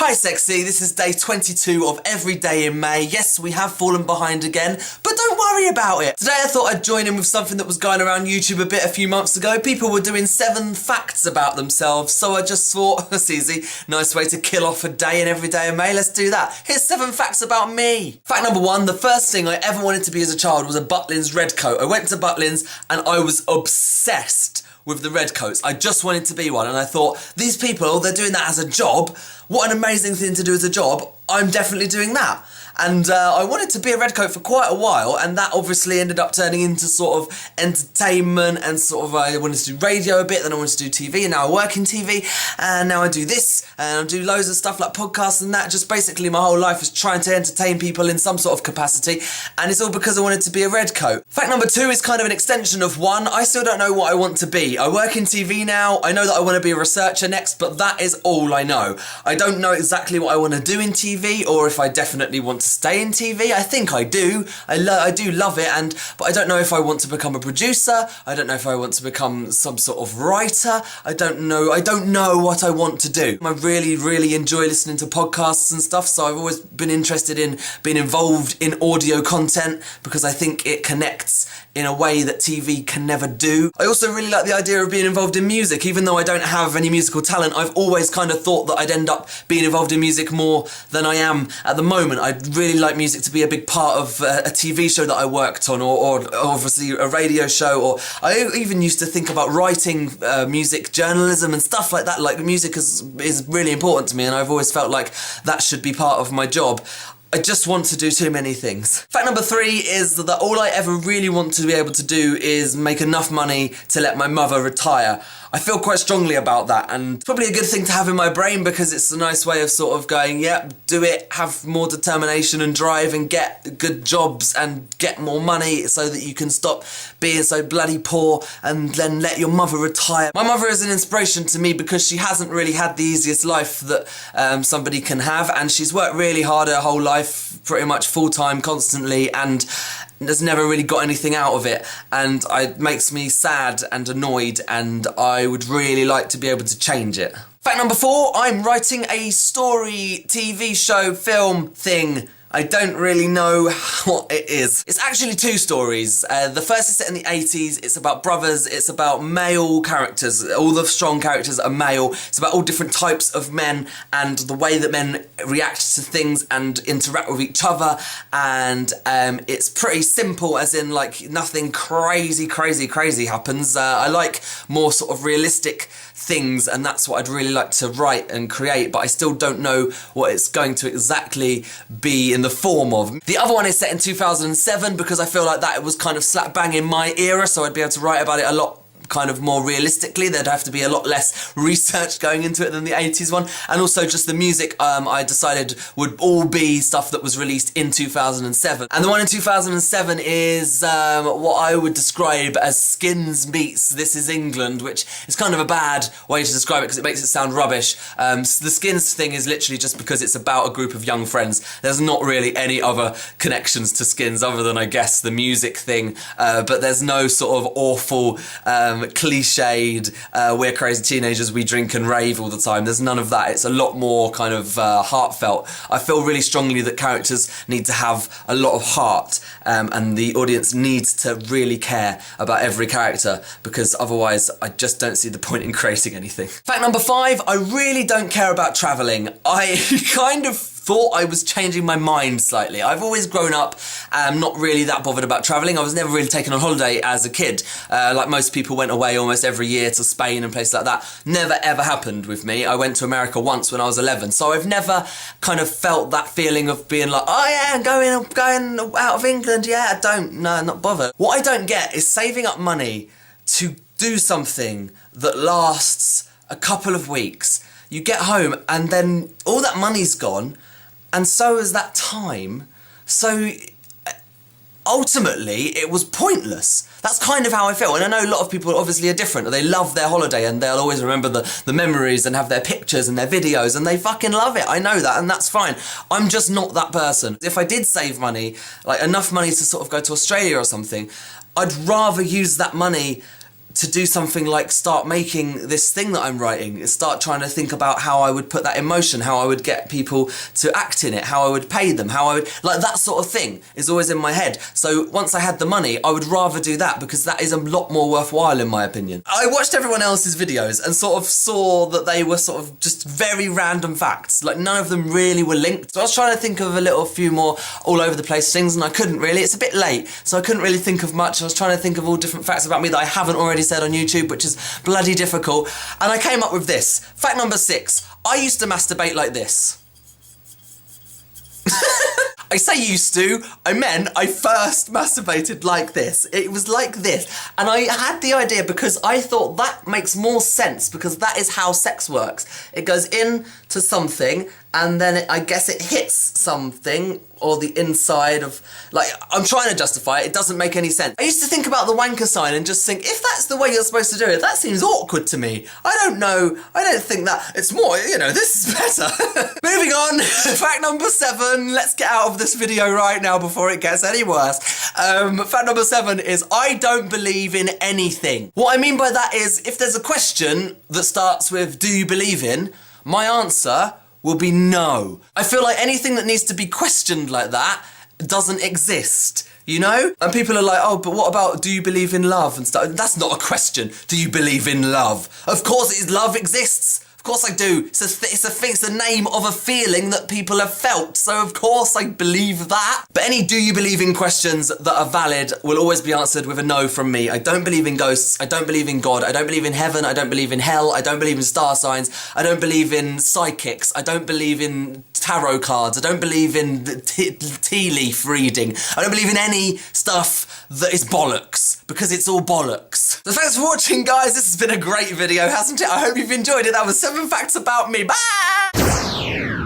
Hi Sexy, this is day 22 of Every Day in May. Yes, we have fallen behind again, but don't worry about it. Today I thought I'd join in with something that was going around YouTube a bit a few months ago. People were doing 7 facts about themselves, so I just thought, that's easy, nice way to kill off a day in Every Day in May, let's do that. Here's 7 facts about me. Fact number 1, the first thing I ever wanted to be as a child was a Butlins red coat. I went to Butlins and I was obsessed with the red coats. I just wanted to be one, and I thought, these people, they're doing that as a job. What an amazing thing to do as a job. I'm definitely doing that. And I wanted to be a redcoat for quite a while, and that obviously ended up turning into sort of entertainment, and sort of I wanted to do radio a bit, then I wanted to do TV, and now I work in TV, and now I do this, and I do loads of stuff like podcasts and that. Just basically my whole life is trying to entertain people in some sort of capacity, and it's all because I wanted to be a redcoat. Fact number 2 is kind of an extension of 1. I still don't know what I want to be. I work in TV now. I know that I want to be a researcher next, but that is all I know. I don't know exactly what I want to do in TV, or if I definitely want to stay in TV. I think I do. I do love it, but I don't know if I want to become a producer. I don't know if I want to become some sort of writer. I don't know what I want to do. I really enjoy listening to podcasts and stuff, so I've always been interested in being involved in audio content because I think it connects in a way that TV can never do. I also really like the idea of being involved in music. Even though I don't have any musical talent, I've always kind of thought that I'd end up being involved in music more than I am at the moment. I'd really like music to be a big part of a TV show that I worked on, or obviously a radio show, or I even used to think about writing music journalism and stuff like that. Like, music is really important to me, and I've always felt like that should be part of my job. I just want to do too many things. Fact number 3 is that all I ever really want to be able to do is make enough money to let my mother retire. I feel quite strongly about that, and it's probably a good thing to have in my brain because it's a nice way of sort of going, yep, do it, have more determination and drive and get good jobs and get more money so that you can stop being so bloody poor and then let your mother retire. My mother is an inspiration to me because she hasn't really had the easiest life that somebody can have, and she's worked really hard her whole life, pretty much full-time, constantly, and has never really got anything out of it, and it makes me sad and annoyed, and I would really like to be able to change it. Fact number 4, I'm writing a story, TV show, film thing. I don't really know what it is. It's actually 2 stories. The first is set in the 80s. It's about brothers. It's about male characters. All the strong characters are male. It's about all different types of men and the way that men react to things and interact with each other. And it's pretty simple, as in, like, nothing crazy happens. I like more sort of realistic things, and that's what I'd really like to write and create, but I still don't know what it's going to exactly be in the form of. The other one is set in 2007 because I feel like that was kind of slap bang in my era, so I'd be able to write about it a lot kind of more realistically. There'd have to be a lot less research going into it than the 80s one, and also just the music I decided would all be stuff that was released in 2007. And the one in 2007 is what I would describe as Skins meets This Is England, which is kind of a bad way to describe it because it makes it sound rubbish. The Skins thing is literally just because it's about a group of young friends. There's not really any other connections to Skins other than, I guess, the music thing, but there's no sort of awful cliched, we're crazy teenagers, we drink and rave all the time. There's none of that. It's a lot more kind of heartfelt. I feel really strongly that characters need to have a lot of heart, and the audience needs to really care about every character, because otherwise I just don't see the point in creating anything. Fact number 5, I really don't care about travelling. I kind of thought I was changing my mind slightly. I've always grown up not really that bothered about travelling. I was never really taken on holiday as a kid. Like most people, went away almost every year to Spain and places like that. Never ever happened with me. I went to America once when I was 11, so I've never kind of felt that feeling of being like, oh yeah, I'm going out of England, yeah, not bothered. What I don't get is saving up money to do something that lasts a couple of weeks. You get home and then all that money's gone, and so is that time. So ultimately it was pointless. That's kind of how I feel, and I know a lot of people obviously are different. They love their holiday and they'll always remember the memories and have their pictures and their videos, and they fucking love it. I know that, and that's fine. I'm just not that person. If I did save money, like enough money to sort of go to Australia or something, I'd rather use that money to do something like start making this thing that I'm writing, start trying to think about how I would put that in motion, how I would get people to act in it, how I would pay them, how I would, like that sort of thing is always in my head. So once I had the money, I would rather do that because that is a lot more worthwhile in my opinion. I watched everyone else's videos and sort of saw that they were sort of just very random facts, like none of them really were linked. So I was trying to think of a few more all over the place things and I couldn't really. It's a bit late, so I couldn't really think of much. I was trying to think of all different facts about me that I haven't already said on YouTube, which is bloody difficult. And I came up with this. Fact number 6. I used to masturbate like this. I say used to, I meant I first masturbated like this. It was like this. And I had the idea because I thought that makes more sense because that is how sex works. It goes into something and then I guess it hits something or the inside of, like, I'm trying to justify it, it doesn't make any sense. I used to think about the wanker sign and just think, if that's the way you're supposed to do it, that seems awkward to me. I don't know, I don't think that, it's more, you know, this is better. Moving on, fact number 7, let's get out of this video right now before it gets any worse. Fact number 7 is, I don't believe in anything. What I mean by that is, if there's a question that starts with, do you believe in? My answer will be no. I feel like anything that needs to be questioned like that doesn't exist, you know? And people are like, oh, but what about, do you believe in love and stuff? That's not a question. Do you believe in love? Of course love exists. Of course I do. It's a thing, it's the name of a feeling that people have felt. So of course I believe that. But any do you believe in questions that are valid will always be answered with a no from me. I don't believe in ghosts. I don't believe in God. I don't believe in heaven. I don't believe in hell. I don't believe in star signs. I don't believe in psychics. I don't believe in tarot cards. I don't believe in tea leaf reading. I don't believe in any stuff that is bollocks, because it's all bollocks. So thanks for watching, guys. This has been a great video, hasn't it? I hope you've enjoyed it. That was 7 facts about me. Bye!